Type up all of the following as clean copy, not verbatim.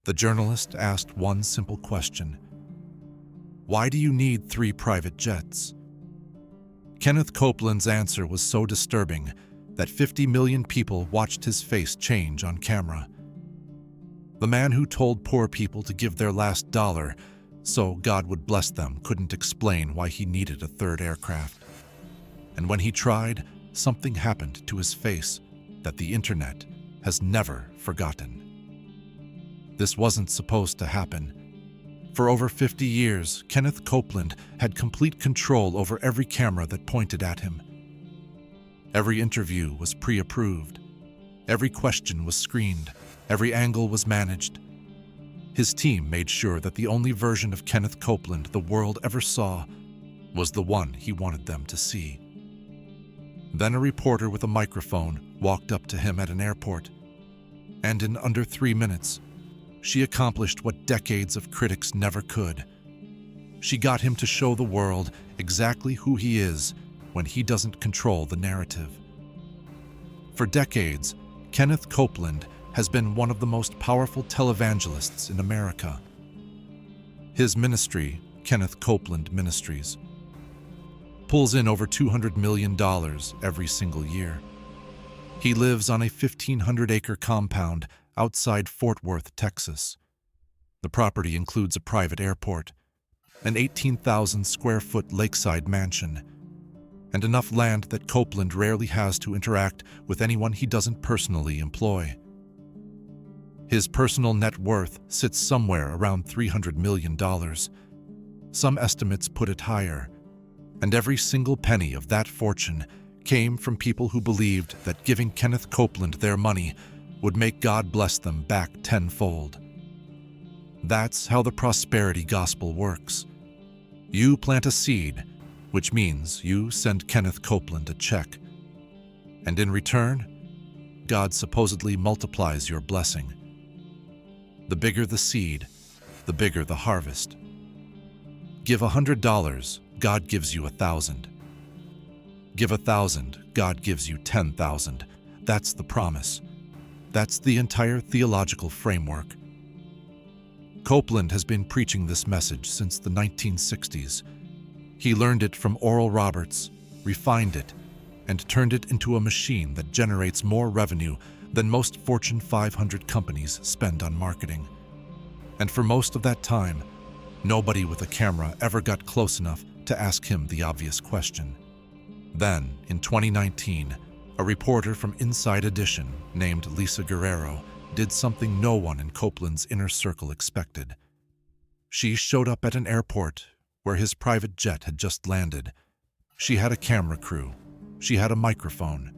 The journalist asked one simple question: why do you need 3 private jets? Kenneth Copeland's answer was so disturbing that 50 million people watched his face change on camera. The man who told poor people to give their last dollar so God would bless them couldn't explain why he needed a 3rd aircraft. And when he tried, something happened to his face that the internet has never forgotten. This wasn't supposed to happen. For over 50 years, Kenneth Copeland had complete control over every camera that pointed at him. Every interview was pre-approved. Every question was screened. Every angle was managed. His team made sure that the only version of Kenneth Copeland the world ever saw was the one he wanted them to see. Then a reporter with a microphone walked up to him at an airport, and in under 3 minutes, she accomplished what decades of critics never could. She got him to show the world exactly who he is when he doesn't control the narrative. For decades, Kenneth Copeland has been one of the most powerful televangelists in America. His ministry, Kenneth Copeland Ministries, pulls in over $200 million every single year. He lives on a 1,500-acre compound outside Fort Worth, Texas. The property includes a private airport, an 18,000-square-foot lakeside mansion, and enough land that Copeland rarely has to interact with anyone he doesn't personally employ. His personal net worth sits somewhere around $300 million. Some estimates put it higher, and every single penny of that fortune came from people who believed that giving Kenneth Copeland their money would make God bless them back tenfold. That's how the prosperity gospel works. You plant a seed, which means you send Kenneth Copeland a check. And in return, God supposedly multiplies your blessing. The bigger the seed, the bigger the harvest. Give $100, God gives you 1,000. Give 1,000, God gives you 10,000. That's the promise. That's the entire theological framework. Copeland has been preaching this message since the 1960s. He learned it from Oral Roberts, refined it, and turned it into a machine that generates more revenue than most Fortune 500 companies spend on marketing. And for most of that time, nobody with a camera ever got close enough to ask him the obvious question. Then, in 2019, a reporter from Inside Edition named Lisa Guerrero did something no one in Copeland's inner circle expected. She showed up at an airport where his private jet had just landed. She had a camera crew, she had a microphone,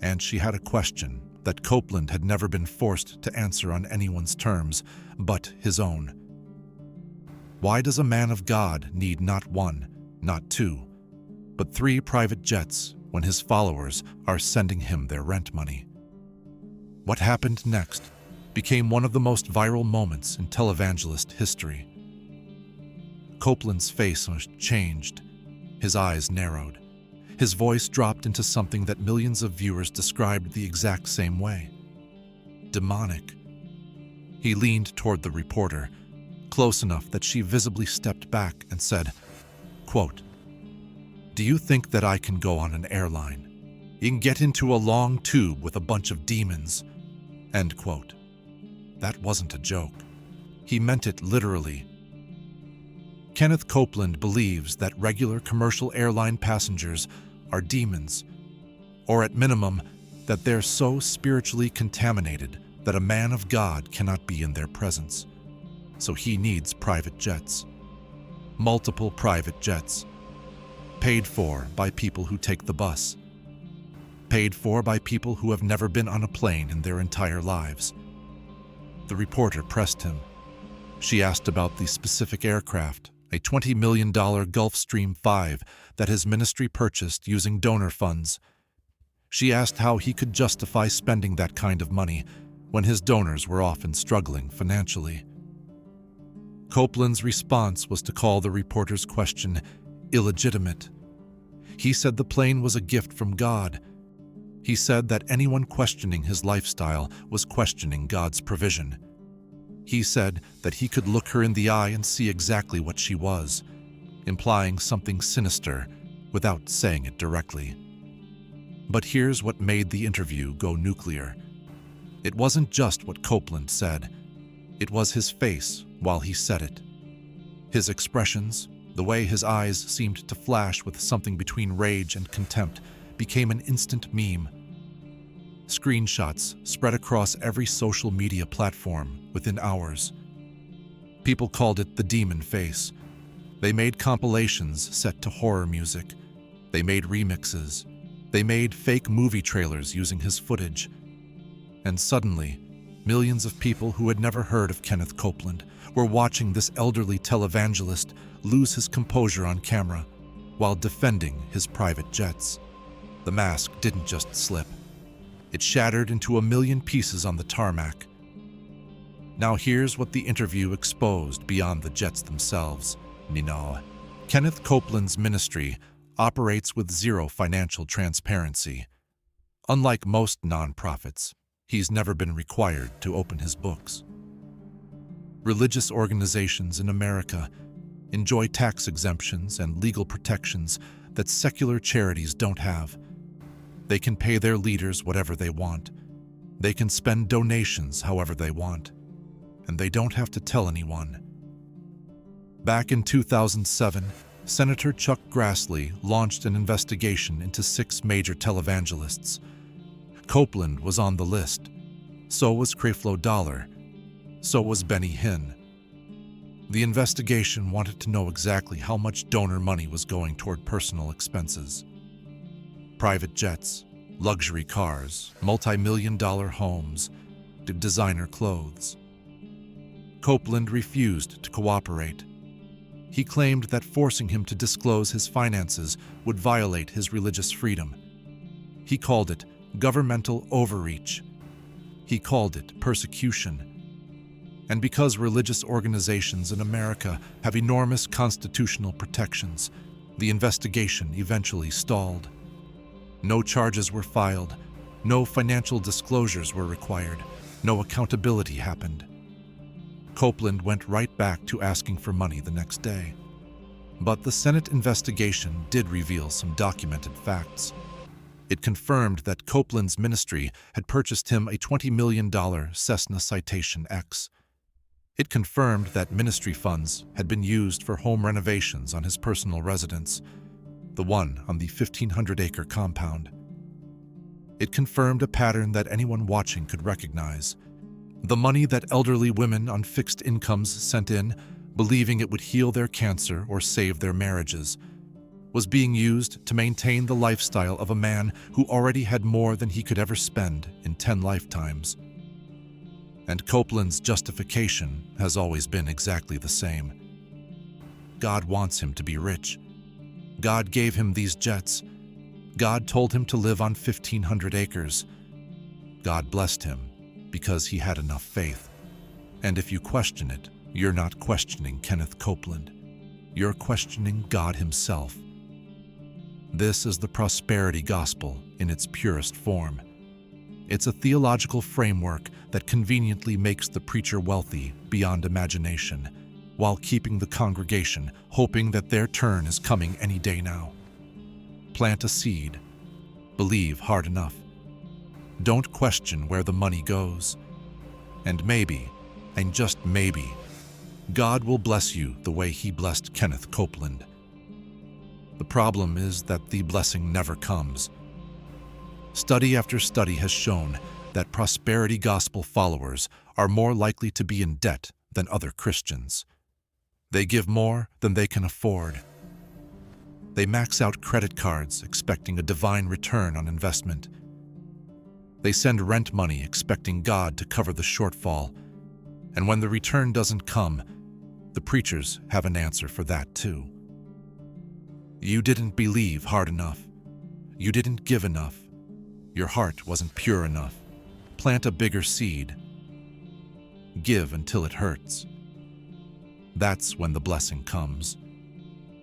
and she had a question that Copeland had never been forced to answer on anyone's terms but his own. Why does a man of God need not 1, not 2, but 3 private jets when his followers are sending him their rent money? What happened next became one of the most viral moments in televangelist history. Copeland's face was changed, his eyes narrowed. His voice dropped into something that millions of viewers described the exact same way: demonic. He leaned toward the reporter, close enough that she visibly stepped back and said, quote, "Do you think that I can go on an airline? You can get into a long tube with a bunch of demons," end quote. That wasn't a joke. He meant it literally. Kenneth Copeland believes that regular commercial airline passengers are demons, or at minimum, that they're so spiritually contaminated that a man of God cannot be in their presence. So he needs private jets. Multiple private jets. Paid for by people who take the bus. Paid for by people who have never been on a plane in their entire lives. The reporter pressed him. She asked about the specific aircraft, a $20 million Gulfstream 5 that his ministry purchased using donor funds. She asked how he could justify spending that kind of money when his donors were often struggling financially. Copeland's response was to call the reporter's question illegitimate. He said the plane was a gift from God. He said that anyone questioning his lifestyle was questioning God's provision. He said that he could look her in the eye and see exactly what she was, implying something sinister without saying it directly. But here's what made the interview go nuclear. It wasn't just what Copeland said. It was his face while he said it. His expressions, the way his eyes seemed to flash with something between rage and contempt, became an instant meme. Screenshots spread across every social media platform within hours. People called it the demon face. They made compilations set to horror music. They made remixes. They made fake movie trailers using his footage. And suddenly, millions of people who had never heard of Kenneth Copeland were watching this elderly televangelist lose his composure on camera while defending his private jets. The mask didn't just slip. It shattered into a million pieces on the tarmac. Now here's what the interview exposed beyond the jets themselves. Kenneth Copeland's ministry operates with zero financial transparency. Unlike most nonprofits, he's never been required to open his books. Religious organizations in America enjoy tax exemptions and legal protections that secular charities don't have. They can pay their leaders whatever they want. They can spend donations however they want. And they don't have to tell anyone. Back in 2007, Senator Chuck Grassley launched an investigation into 6 major televangelists. Copeland was on the list. So was Creflo Dollar. So was Benny Hinn. The investigation wanted to know exactly how much donor money was going toward personal expenses. Private jets, luxury cars, multi-million-dollar homes, designer clothes. Copeland refused to cooperate. He claimed that forcing him to disclose his finances would violate his religious freedom. He called it governmental overreach. He called it persecution. And because religious organizations in America have enormous constitutional protections, the investigation eventually stalled. No charges were filed, no financial disclosures were required, no accountability happened. Copeland went right back to asking for money the next day. But the Senate investigation did reveal some documented facts. It confirmed that Copeland's ministry had purchased him a $20 million Cessna Citation X. It confirmed that ministry funds had been used for home renovations on his personal residence, the one on the 1,500-acre compound. It confirmed a pattern that anyone watching could recognize. The money that elderly women on fixed incomes sent in, believing it would heal their cancer or save their marriages, was being used to maintain the lifestyle of a man who already had more than he could ever spend in 10 lifetimes. And Copeland's justification has always been exactly the same. God wants him to be rich. God gave him these jets. God told him to live on 1,500 acres. God blessed him because he had enough faith. And if you question it, you're not questioning Kenneth Copeland. You're questioning God himself. This is the prosperity gospel in its purest form. It's a theological framework that conveniently makes the preacher wealthy beyond imagination, while keeping the congregation hoping that their turn is coming any day now. Plant a seed. Believe hard enough. Don't question where the money goes. And maybe, and just maybe, God will bless you the way he blessed Kenneth Copeland. The problem is that the blessing never comes. Study after study has shown that prosperity gospel followers are more likely to be in debt than other Christians. They give more than they can afford. They max out credit cards expecting a divine return on investment. They send rent money expecting God to cover the shortfall. And when the return doesn't come, the preachers have an answer for that too. You didn't believe hard enough. You didn't give enough. Your heart wasn't pure enough. Plant a bigger seed. Give until it hurts. That's when the blessing comes.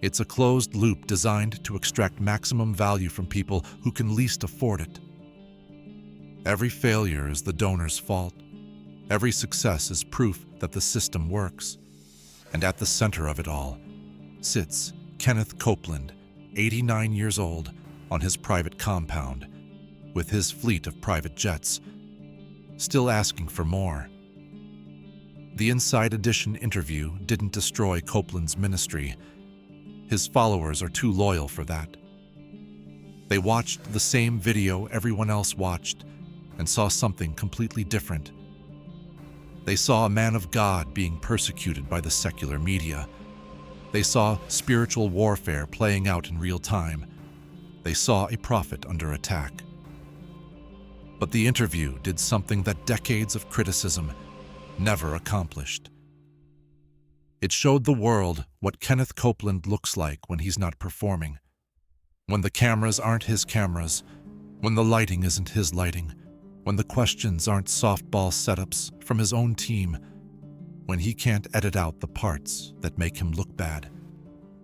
It's a closed loop designed to extract maximum value from people who can least afford it. Every failure is the donor's fault. Every success is proof that the system works. And at the center of it all sits Kenneth Copeland, 89 years old, on his private compound, with his fleet of private jets, still asking for more. The Inside Edition interview didn't destroy Copeland's ministry. His followers are too loyal for that. They watched the same video everyone else watched and saw something completely different. They saw a man of God being persecuted by the secular media. They saw spiritual warfare playing out in real time. They saw a prophet under attack. But the interview did something that decades of criticism never accomplished. It showed the world what Kenneth Copeland looks like when he's not performing, when the cameras aren't his cameras, when the lighting isn't his lighting, when the questions aren't softball setups from his own team, when he can't edit out the parts that make him look bad.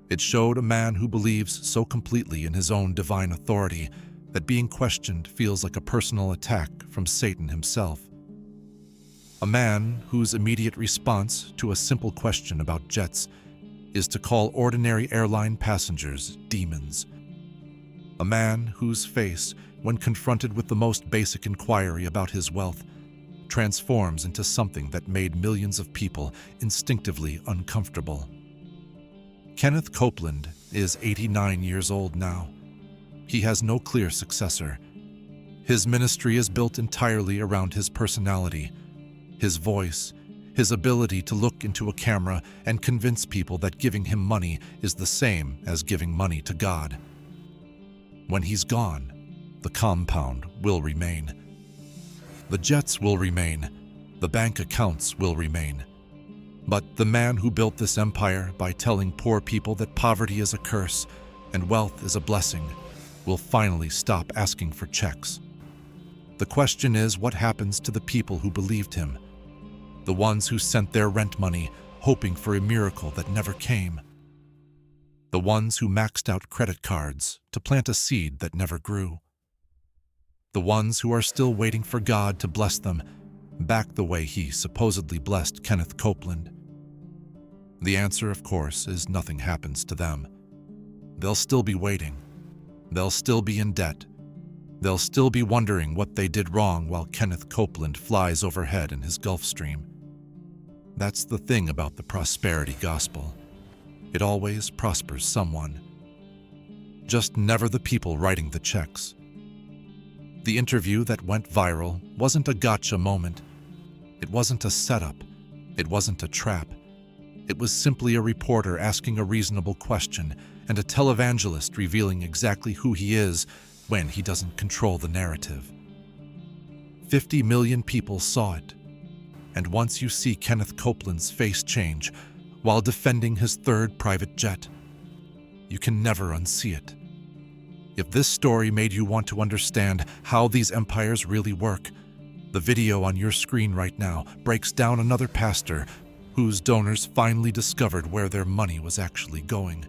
It showed a man who believes so completely in his own divine authority that being questioned feels like a personal attack from Satan himself. A man whose immediate response to a simple question about jets is to call ordinary airline passengers demons. A man whose face, when confronted with the most basic inquiry about his wealth, transforms into something that made millions of people instinctively uncomfortable. Kenneth Copeland is 89 years old now. He has no clear successor. His ministry is built entirely around his personality, his voice, his ability to look into a camera and convince people that giving him money is the same as giving money to God. When he's gone, the compound will remain. The jets will remain. The bank accounts will remain. But the man who built this empire by telling poor people that poverty is a curse and wealth is a blessing will finally stop asking for checks. The question is, what happens to the people who believed him? The ones who sent their rent money hoping for a miracle that never came. The ones who maxed out credit cards to plant a seed that never grew. The ones who are still waiting for God to bless them back the way he supposedly blessed Kenneth Copeland. The answer, of course, is nothing happens to them. They'll still be waiting. They'll still be in debt. They'll still be wondering what they did wrong while Kenneth Copeland flies overhead in his Gulfstream. That's the thing about the prosperity gospel. It always prospers someone. Just never the people writing the checks. The interview that went viral wasn't a gotcha moment. It wasn't a setup. It wasn't a trap. It was simply a reporter asking a reasonable question and a televangelist revealing exactly who he is when he doesn't control the narrative. 50 million people saw it. And once you see Kenneth Copeland's face change while defending his third private jet, you can never unsee it. If this story made you want to understand how these empires really work, the video on your screen right now breaks down another pastor whose donors finally discovered where their money was actually going.